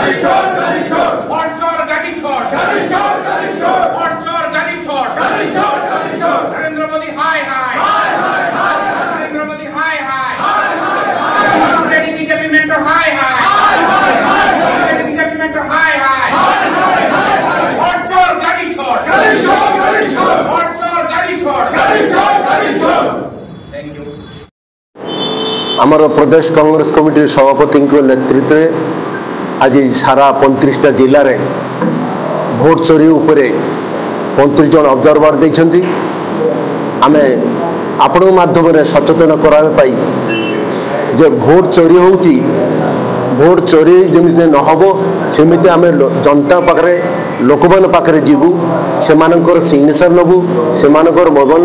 गाड़ी छोड़ गाड़ी छोड़ और चोर गाड़ी छोड़ गाड़ी छोड़ गाड़ी छोड़ और चोर गाड़ी छोड़ गाड़ी छोड़ गाड़ी छोड़ नरेंद्र मोदी हाय हाय हाय हाय हाय नरेंद्र मोदी हाय हाय हाय हाय हाय बीजेपी मेंटर हाय हाय हाय हाय हाय बीजेपी मेंटर हाय हाय हाय हाय हाय और चोर गाड़ी छोड़ गाड़ी छोड़ गाड़ी छोड़ और चोर गाड़ी छोड़ गाड़ी छोड़ गाड़ी छोड़। Thank you. आमर प्रदेश कांग्रेस कमिटी सभापति नेतृत्व में आज सारा 35टा जिले में भोट चोरी उपरे 35 जन ऑब्जर्वर देइछंती। आमे आपण माध्यम सचेतन कराई जे भोट चोरी होउची भोट चोरी जमी न हो सेमिति आम जनता पाखे लोक मान पाखे जीवु से सिग्नेचर नबू से मोबाइल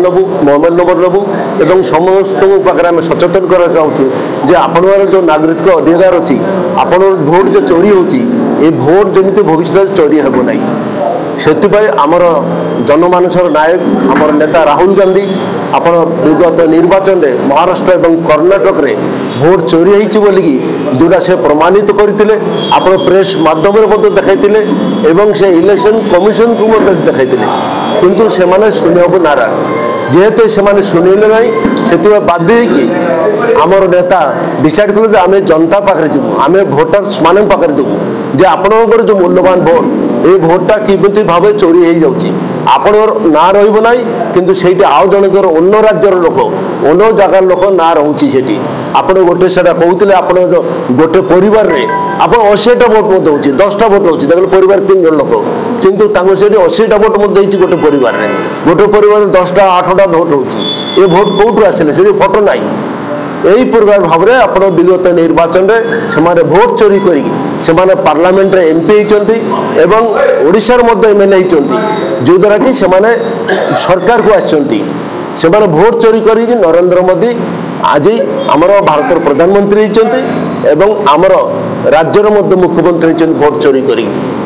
नंबर नबू एवं समस्त पाखे आम सचेतन करा चाहूँ जे आपण जो नागरिक अधिकार अच्छी आपण भोट जो चोरी होची ये भोट जमी भविष्य चोरी हेब ना से आमर जनमानसर नायक आमर नेता राहुल गांधी आपण विगत निर्वाचन में महाराष्ट्र और कर्णाटक में भोट चोरी होती बोलिकी जोटा से प्रमाणित करते आपण प्रेस माध्यम देखते एवं से इलेक्शन कमिशन को देखते किंतु से शुणा को नाराज जेहेतु से शुणिले ना से बाध्य आमर नेता डिसाइड कले आम जनता पाखे जीवु आम भोटर्स मान पाखे देवु जे आपणकर जो मूल्यवान भोट ये भोटा किमिति भाव चोरी हो जाऊँगी आपण ना रहा किंतु से आउ जनकर अन्य राज्यर लोक अन्य जगार लोक ना रोचे आपण गोटे से कहते आप गोटे परिवार में आप 80टा भोट मत हो 10टा भोट हो परिवार 3 जन लोक किंतु 80टा भोट मत गोटे परिवार में 10टा 8टा भोट हो भोट कौटू आसले से फोटो ना यही प्रकार भाव में आप विगत निर्वाचन में से भोट चोरी कर पार्लियामेंट रे एमपी होती ओडिशार एमएलए होती जो द्वारा कि सरकार को आसछंती से भोट चोरी कर नरेंद्र मोदी आज आमर भारत प्रधानमंत्री होती आमर राज्यर मुख्यमंत्री होती भोट चोरी कर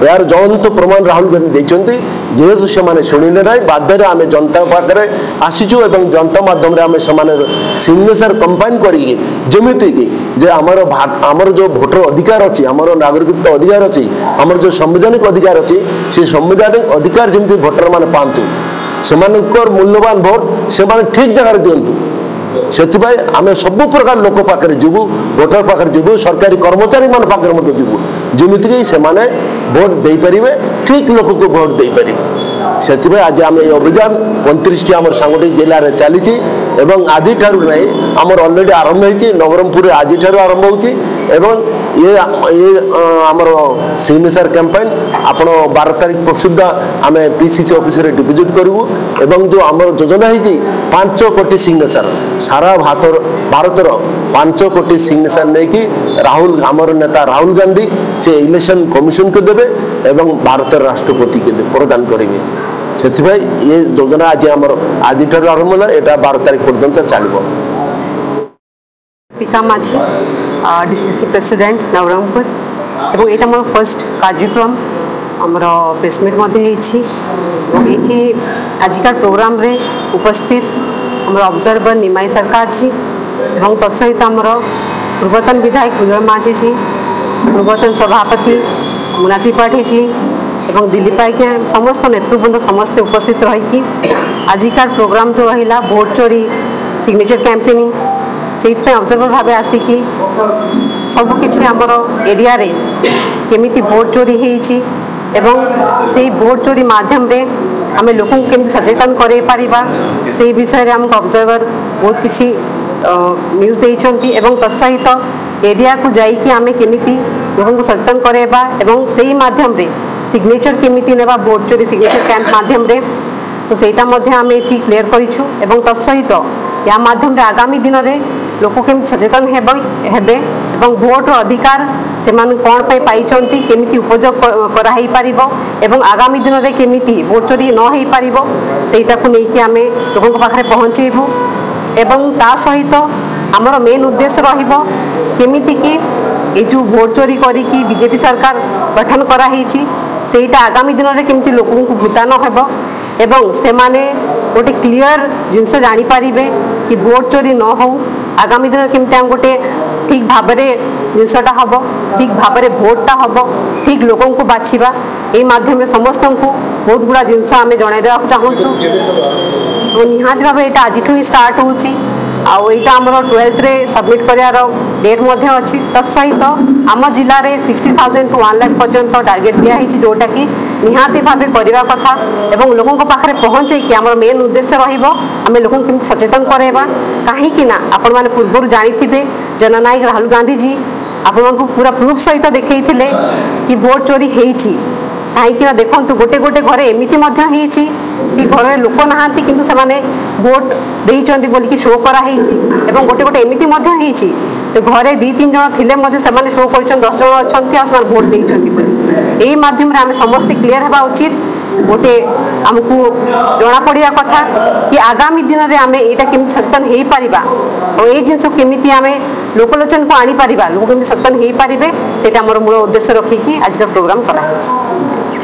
यार ज्वलंत प्रमाण राहुल गांधी देते जेहेतु से शुणिले ना बाध्य आम जनता पाखे आसीचु एवं जनता माध्यम आम सिग्नेचर कंपाइन करमिति कि जे आमर जो भोटर अधिकार अच्छी आमर नागरिकत्व अधिकार अच्छी आमर जो संवैधानिक अधिकार अच्छी से संवैधानिक अधिकार जमी भोटर मैंने पातु से मूल्यवान भोट से ठीक जगह दिंतु से आम सब प्रकार लोक पाखे जीवु भोटर पाखे जीवु सरकारी कर्मचारी मान पाखे जीवु जमीक से भोट दे पारे ठीक लोक को भोट दे पारे से आज आम ये अभियान 35 आम सांगठी जिले में चली आज नहीं आमर अलरेडी आरंभ हो नवरंगपुर आज आरंभ हो ये आमर सिग्नेचर कैंपेन आपण 12 तारीख प्रसिद्ध आम पीसीसी ऑफिस रे डिपोजिट करूँ एवं जो आमर योजना है 5 कोटी सिग्नेचर सारा भारतर 5 कोटी सिग्नेचर नहीं राहुल आमर नेता राहुल गांधी से इलेक्शन कमिशन को देवे एवं भारत राष्ट्रपति के प्रदान करेंगे से ये योजना आज आमर आज आरंभ है यहाँ 12 तारीख पर्यंत चलो। पिका माझी डीसीसी प्रेसिडेंट नवरंगपुर और ये मोर फर्स्ट कार्यक्रम आमर प्रेसमिट ये आजिका प्रोग्राम रे उपस्थित आम ऑब्जर्वर निमाई सरकार जी और तत्सहित आमर पूर्वतन विधायक विजय माझी जी पूर्वतन सभापति मुना त्रिपाठी जी और दिलीप आज्ञा समस्त नेतृवृंद समस्ते उपस्थित रही आजिका प्रोग्राम जो रहा भोट चोरी सिग्नेचर कैंपेनिंग से ऑब्जर्वर भाव आसिकी सबकि आमर एरिया रे केमिति भोट चोरी होती से भोट चोरी माध्यम रे आम लोक केमती सचेतन करे पारिबा से विषय में आमको ऑब्जर्वर बहुत किसी न्यूज देइछंती एवं तत्सहित एरिया को जाइकी आम केमिति लोक सचेतन करेबा एवं से माध्यम रे सिग्नेचर केमिति नेबा भोट चोरी सिग्नेचर कैंप माध्यम रे तो सेटा मध्य आम ये क्लियर करिछु एवं तत्सहित या माध्यम रे आगामी दिन में लोक केमिति सचेतन हेबे एवं भोट अधिकार से कौन पाई केमिति उपयोग कराई पारिबो एवं आगामी दिन में केमिति भोट चोरी न हो पारिबो सेटा को लेकिन आम लोक पाखे पहुँचेबू एवं ता सहित आमर मेन उद्देश्य रहिबो केमिति कि ये जो भोट चोरी करी बीजेपी सरकार गठन कराई सेटा आगामी दिन में केमिति लोक भूतान हेबो एवं से माने गोटे क्लियर जिनस जानी पारिबे कि भोट चोरी न हो आगामी दिन केमती आम गोटे ठीक भाव में जिनसटा हम ठीक भाव में भोटा हम ठीक लोक को बाछा यही मध्यम समस्त को बहुत गुड़ा जिनस आम जनईदा चाहूँ निहाती भाव यहाँ आज ही स्टार्ट होटा आम 12th रे सबमिट करार डेट अच्छी तत्सहित आम जिले में 60,000 to 1 लाख पर्यंत टार्गेट दिखाई जोटा कि निहाती भाव करवा कथा एवं लोकों पाखे पहुँचे कि आम मेन उद्देश्य रमें लोक केमती सचेतन करवा कहीं आपण मैंने पूर्व जानी जननायक राहुल गांधी जी आपण पूरा प्रूफ सहित देखते कि भोट चोरी होती कहीं देखु गोटे गोटे घरे एमती कि घर लोक ना कि भोट देती बोलिकी शो कराई गोटे गोटे एमती घरे 2-3 जन थे से शो कर 10 जन अच्छा भोट देती यही मध्यम आम समस्ते क्लीयर होगा उचित गोटे आमको जना पड़ा कथा कि आगामी दिन में आम यहाँ केमी सचेतन हो पार और ये जिन केमी आम लोकलोचन को आनी पार लोक केमी सचेतन हो पारे से मूल उद्देश्य रखिकी आज का प्रोग्राम कराई।